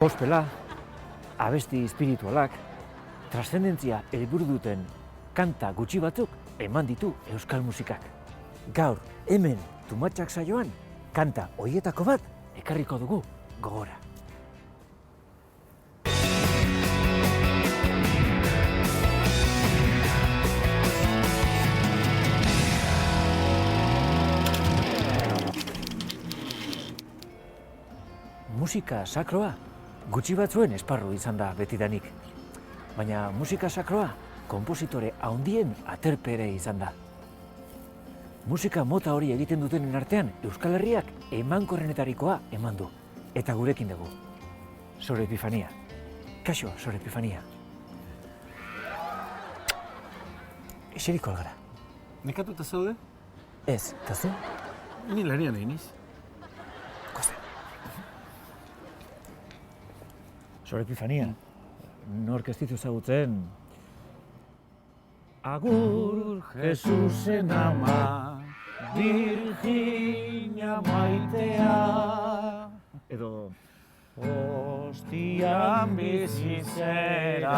Gospela, abesti espiritualak, transzendentzia helburu duten kanta gutxi batzuk eman ditu euskal musikak. Gaur, hemen Tumatxak saioan, kanta hoietako bat ekarriko dugu gogora. Musika sakroa gutxi batzuen esparru izan da betidanik, baina musika sakroa konpositore handien aterpere izan da. Musika mota hori egiten dutenen artean Euskal Herriak emankorrenetarikoa eman du, eta gurekin dugu. Sor Epifania. Kaixo, Sor Epifania. Eseriko algara. Nekatuta zaude? Ez, eta zu? Ni larian eginiz. Koste. Sor Epifania, nork ez ditu ezagutzen? Agur, Jesusen ama, Virginia maitea, edo hostian bizitzera,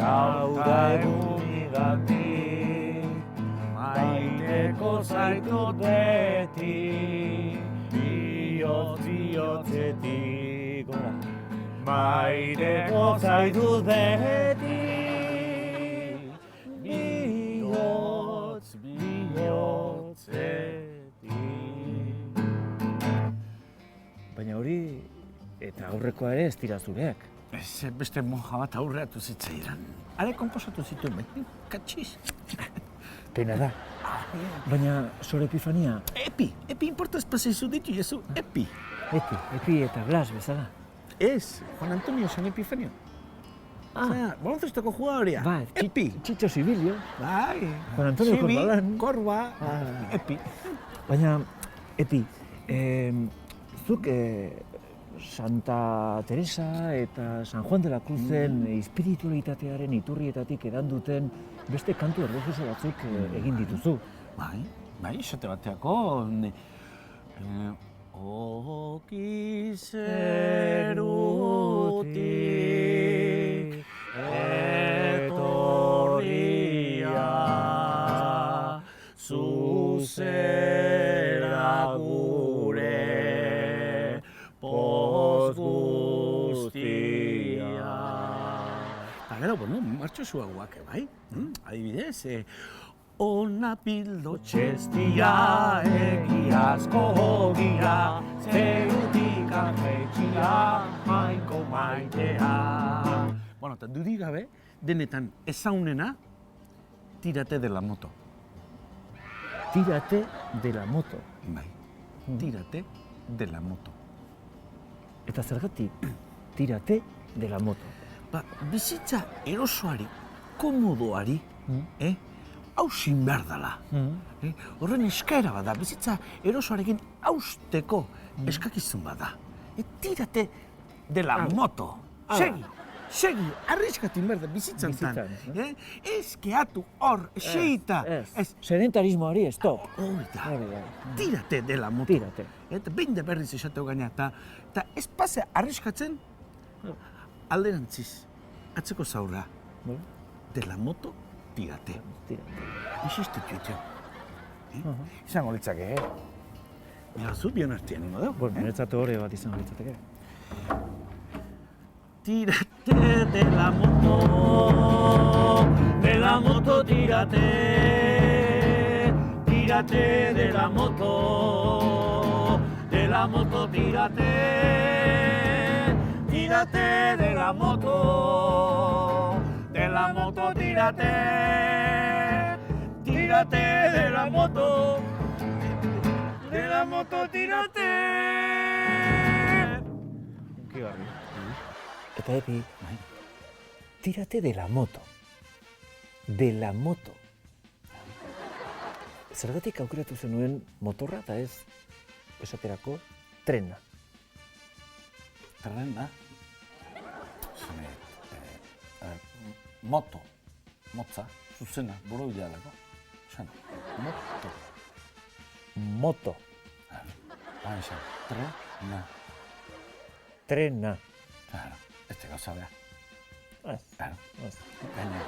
gauda egunidatik, maiteko zaitut beti, bihotzetik, maiteko zaitut beti. baina hori, eta aurrekoa ere ez dira zureak. Ez, beste monja bat aurreatu zitzaidan. Hare konposatu zituen, katxiz. Pena da. Baina, Sor Epifania... Epi importa espazioizu ditu, jesu, Epi. Epi eta Blas bezala. Ez, Juan Antonio San Epifanio. Baloncestoko jugadorea. Ba, Epi. Txitxo Sibilio. Bai. Juan Antonio Corbalán. Korba, Epi. Baina, Epi, zuk Santa Teresa eta San Juan de la Cruzen espiritualitatearen iturrietatik edan duten beste kantu erlijioso batzuk egin dituzu. Bai, esate bateako... Okizerutik etorria zuzera gure poz guztia. Eta gero, martxo zuagoak, bai? Adibidez, ona pildo txestia, egiazko hogia, zerutik anjetxia, maiko maitea. Bueno, eta dudik gabe, denetan ezaunena, tirate de la moto. Tirate de la moto. Bai, tirate de la moto. Eta zergatik, tirate de la moto. Ba, bizitza erosoari, komodoari, hausin behar dela. Horren eskaera bada, bizitza erosoarekin hausteko eskakizun bada. Tirate de la moto. Segi, arriskatin behar da bizitzan tan. Ez keatu hor, eseita. Ez, sedentarismoari stop. Tirate de la moto. Tirate. Eta behin da berriz esateu gaina, eta ez pase arriskatzen alderantziz, atzeko zaurra. De la moto, tirate. Insistitu ito. Izango litzake, Mira, zu bion artean ingo dau. Bueno, niretzat hori bat izango litzateke. Tirate de la moto tirate. Tirate de la moto tirate. Tirate de la moto tirate. Tirate de la moto tirate. Unkigarri. Eta Epi, tirate de la moto. De la moto. Zergatik aukeratu zenuen motorra eta ez esaterako trena. Trena? Moto. Motza, zuzena, borobilea dago. Moto. Moto. Trena. trena. Claro, ez gauza behar. Ez, Claro. ez. Gaina,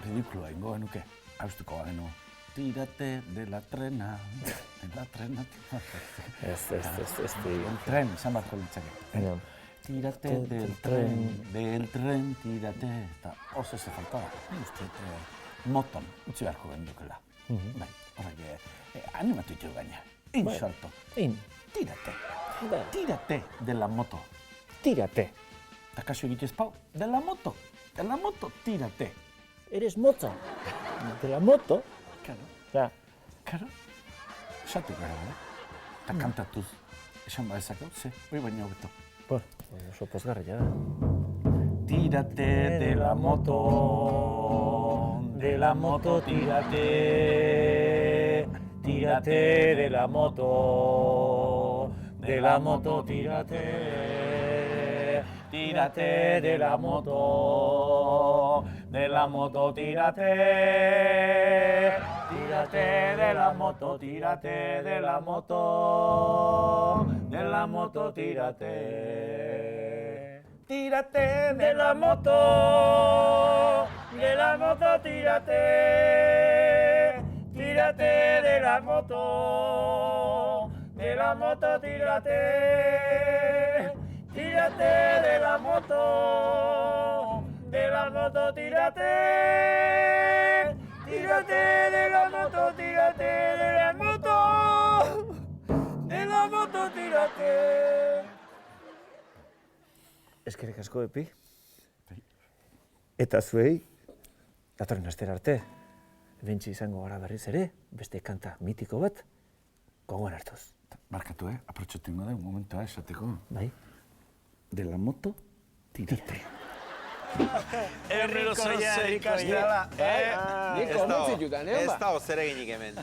ridikulua ingo genuke, haustuko bagenu. Tírate de la trena, de la trena. Ez. El tren, izan barko litzake. Tírate del tren, tírate. Eta oso ze faltaba. Uste, moton, utzi beharko gendukela. Bai, horrek, animatu ditu gaina. Salto. Tírate. Tírate de la moto. Tírate. Eta kasu egitez pau, de la moto, tírate. Eres motza. De la moto. Claro. Ja. Claro. Esatu gara, Eta kantatuz. Esan badezako, hori baina hobeto. Oso pozgarria da. Tírate de la moto, tírate. Tírate de la moto, tírate. Tírate de la moto, tírate. Tírate de la moto, tírate de la moto, tírate. Tírate de la moto, tírate. Tírate de la moto, tírate. Tírate de la moto, tírate. Tírate de la moto, tírate de la moto, tírate. Eskerrik asko, Epi. Eta zuei, datorren astera arte, bentsi izango gara berriz ere, beste kanta mitiko bat, gogoan hartuz. Barkatu, aprotxatu ingo da, un momentua esateko. Bai? De la moto, tírate. Herriko zoia ikastea da. Nik konbentzitu da, Ez da zer eginik hemen.